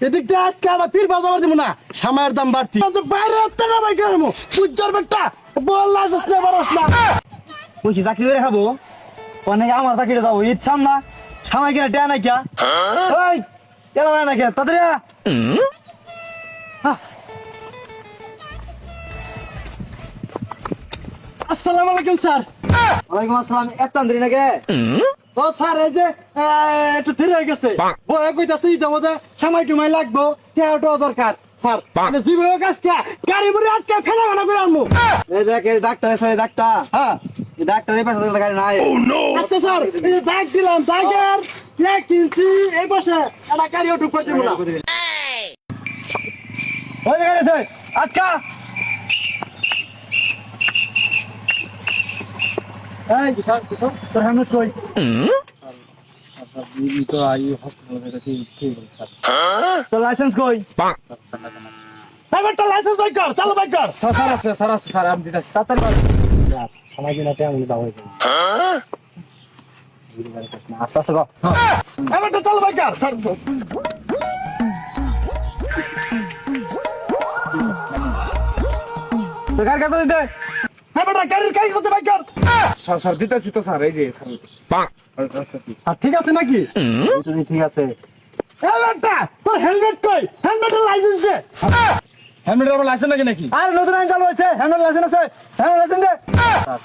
এদিক দিয়ে আজকে আর ফির বাজাবার দিব না, সামায়ের দাম বাড়তি বাইরে একটা না ভাই কেন পুজ্জার বেটা বল লাইসেন্স নে বারস না কইছি চাকরি করে খাবো অনেকে আমার চাকরিটা যাবো ইচ্ছাম না সামাই কিনা টেয়া নাই কিয়া ওই এলা না কে তাড়াতাড়ি আসসালামু আলাইকুম স্যার। ওয়ালাইকুম আসসালাম এত তাড়াতাড়ি নাকি ও স্যার এই যে একটু ধীরে হয়ে গেছে বয়ে কইতাছে ইটা মধ্যে সময় টুমাই লাগবো টেয়াটা দরকার স্যার মানে জীবন কাজটা গাড়ি মুড়ি আটকে ফেলা ভাড়া করে আনবো এই দেখ এই ডাক্তার এসে ডাক্তার হ্যাঁ এই ডাক্তারের পাশে একটা গাড়ি নাই আচ্ছা স্যার এই যে দাগ দিলাম দাগের 1 ইঞ্চি এই পাশে একটা গাড়িও ঢুকতে দিব না ওই গাড়ি আছে আটকা এই স্যার তোর হেলমেট কই তো আই হসপিটালে গেছি ঠিক আছে স্যার তোর লাইসেন্স কই সাইবারটা লাইসেন্স বাইক কর চালু বাইক কর স্যার আছে স্যার আমি দিতাছি সাতার বার সময় দিনা টাইম দাও হয়ে যাবে আস্তে আস্তে কর সাইবারটা চালু বাইক কর স্যার তোর গাড়ি কাছে দিতে সাইবারটা গাড়ির কাজ করতে বাইক কর স্যার দিতেছি তো স্যার এই যে আর ঠিক আছে নাকি তুই ঠিক আছে সাইবারটা তোর হেলমেট কই হেলমেটের লাইসেন্স দে হেলমেট আমার লাইসেন্স লাগে নাকি আর নতুন আইন চালু হয়েছে হেলমেট লাইসেন্স আছে হেলমেট লাইসেন্স দে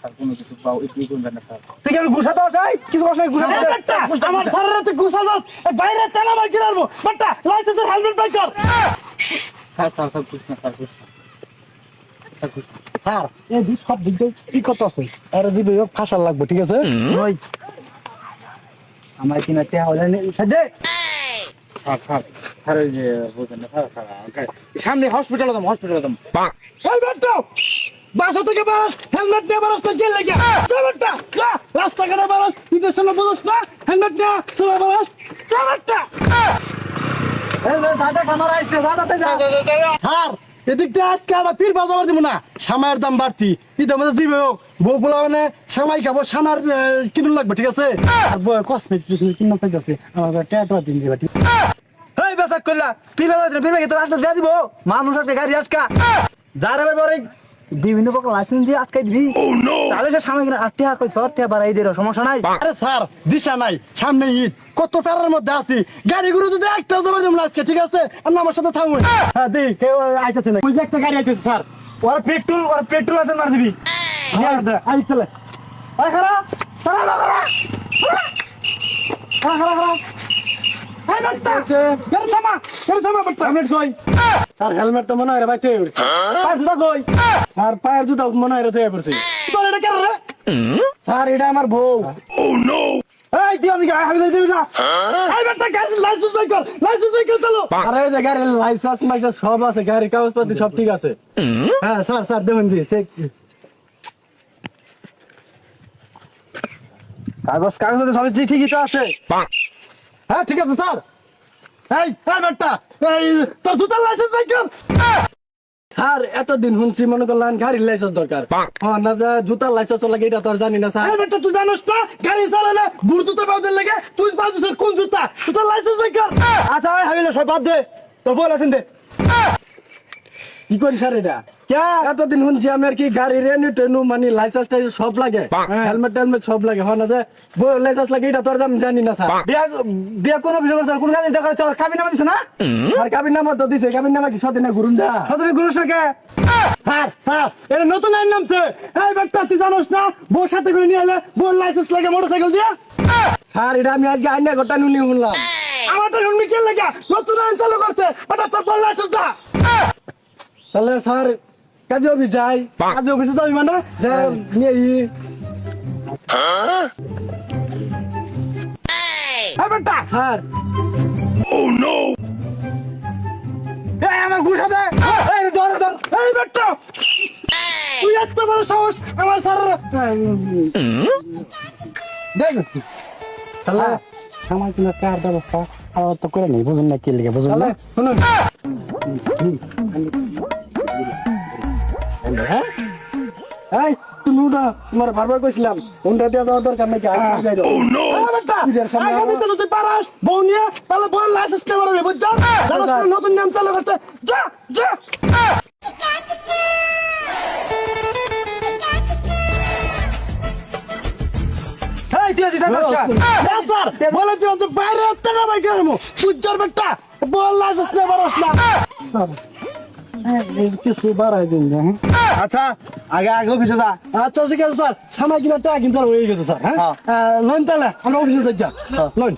স্যার কোনো কিছু পাও একটু করবেন না স্যার তুই কি আমি ঘুষাতে আসাই কিছু কষ্ট ঘুষাতে হেলমেটটা আমার স্যারের তুই গুছাল বাইরে তেলা বাইক কিনারবো বাট্টা লাইসেন্সের হেলমেট বাইক কর স্যার খুশ না স্যার খুশ না স্যার এই দুই সব দিক দিয়ে কি কত আছে আর দিবে ফাঁসার লাগবে ঠিক আছে ওই আমার কিনা তে হলে সাদে স্যার এই যে বুঝেন না স্যার সামনে হসপিটালে দাম এই বাট্টা বাসা থেকে বারস হেলমেট নিয়ে বারস না জেল লাগে যা বাট্টা যা রাস্তাঘাটে বারস বিদেশ না বুঝছ না হেলমেট নিয়ে চলে বারস যা বাট্টা এই দাদা খামার আইছে দাদা যা স্যার এদিক দিয়ে আজকে আর ফির বাজাবার দিব না সামায়ের দাম বাড়তি ঈদের মধ্যে দিবে হোক বউ বলা মানে সামাই খাবো সামার কিনুন লাগবে ঠিক আছে আর কসমেটিক কিনা চাইতেছে আমার ট্যাটু দিন দিবা ঠিক এই বেসাক কইলা পিরবে তোর আটটা গাড়ি দিব মানুষ একটা গাড়ি আটকা যারা ভাই বিভিন্ন প্রকার লাইসেন্স দিয়ে আটকাই দিবি তাহলে সে সামনে কিনা 8 টাকা কই 6 টাকা বাড়াই দিরো সমস্যা নাই আরে স্যার দিশা নাই সামনে ঈদ কত ফেরার মধ্যে আছি গাড়িগুলো যদি একটা যাবার দিব না আজকে ঠিক আছে আর না আমার সাথে থামুন হ্যাঁ দেখ কেউ আইতেছে না ওই যে একটা গাড়ি আইতেছে স্যার ওর পেট্রোল আছে মার দিবি আইতলে আই খারাপ স্যার হেলমেট তো মনে হয় বাইতে পড়ছে পাঁচ জুতা কই স্যার পায়ের জুতা মনে হয় রেতে পড়ছে তোর এটা কেন রে স্যার এটা আমার বউ এই তুই আমি হাবি দিবি না এই বেটা লাইসেন্স বাইক কর চলো আরে ওই যে গাড়ির লাইসেন্স মাইসেন্স সব আছে গাড়ির কাগজপত্র সব ঠিক আছে হ্যাঁ স্যার দেবেন দি কাগজ সব ঠিকই তো আছে হ্যাঁ ঠিক আছে স্যার এই বেটা এই তোর জুতার লাইসেন্স বাইক কর স্যার এতদিন শুনছি মনে করলেন গাড়ির লাইসেন্স দরকার হ্যাঁ না যে জুতার লাইসেন্স লাগে এটা তো আর জানি না স্যার এই বেটা তুই জানোস না গাড়ি চালালে বুড় জুতা পাউদের লাগে তুই বাজুস কোন জুতা জুতার লাইসেন্স বাইক কর আচ্ছা হাবি সব বাদ দে তোর বল আছেন দে কি করেন স্যার এটা এতদিন শুনছি আমি আর কি গাড়ির টেনু মানে লাইসেন্স টাইসেন্স সব লাগে হেলমেট সব লাগে হয় না যে লাইসেন্স লাগে এটা তো আর আমি জানি না স্যার বিয়া কোন অফিসে করছ কোন গাড়ি দেখা যাচ্ছে কাবিন নামা দিছে না আর কাবির নামা তো দিছে কাবির নামা কি সদিনে ঘুরুন যা সদরে গুরুস না কে স্যার এটা নতুন আইন নামছে এই বেটা তুই জানোস না বউর সাথে করে নিয়ে এলে বউর লাইসেন্স লাগে মোটরসাইকেল দিয়ে স্যার এটা আমি আজকে আইনা গোটা নুনি শুনলাম আমারটা শুনবি কে লাগে নতুন আইন চালু করছে বেটা তোর বউর লাইসেন্স দা তাহলে স্যার কাজে অফিস যাই আজ অফিসে যাবি মানে যা নিয়ে এই বেটা স্যার এই আমার গুছা দে এই ধর এই বেটা তুই এত বড় সাহস আমার স্যার দেখ তাহলে আমার কিনা কার ব্যবস্থা আমার তো করে নেই বুঝুন না কি লিখে বুঝুন না শুনুন হ্যাঁ এই তুমি ওটা তোমার বারবার কইছিলাম ওটা দেওয়া দরকার নাকি বেটা ঈদের সামনে আগামীতে যদি পারাস বউ নিয়ে তাহলে বউ লাইসেন্স নিয়ে পারবে বুঝছো জানো তো নতুন নিয়ম চালু করতে যা যা এই তুই দিতে না স্যার বলে দিলাম তো বাইরে একটা না ভাই কেন বুঝছর বেটা বউ লাইসেন্স নিয়ে পারস না স্যার কিছু বাড়াই দিন আচ্ছা আগে আগে অফিসে যা আচ্ছা ঠিক আছে স্যার সামাই কিনা টাকা কিন্তু হয়ে গেছে স্যার হ্যাঁ লোন তাহলে আমরা অফিসে যাই লোন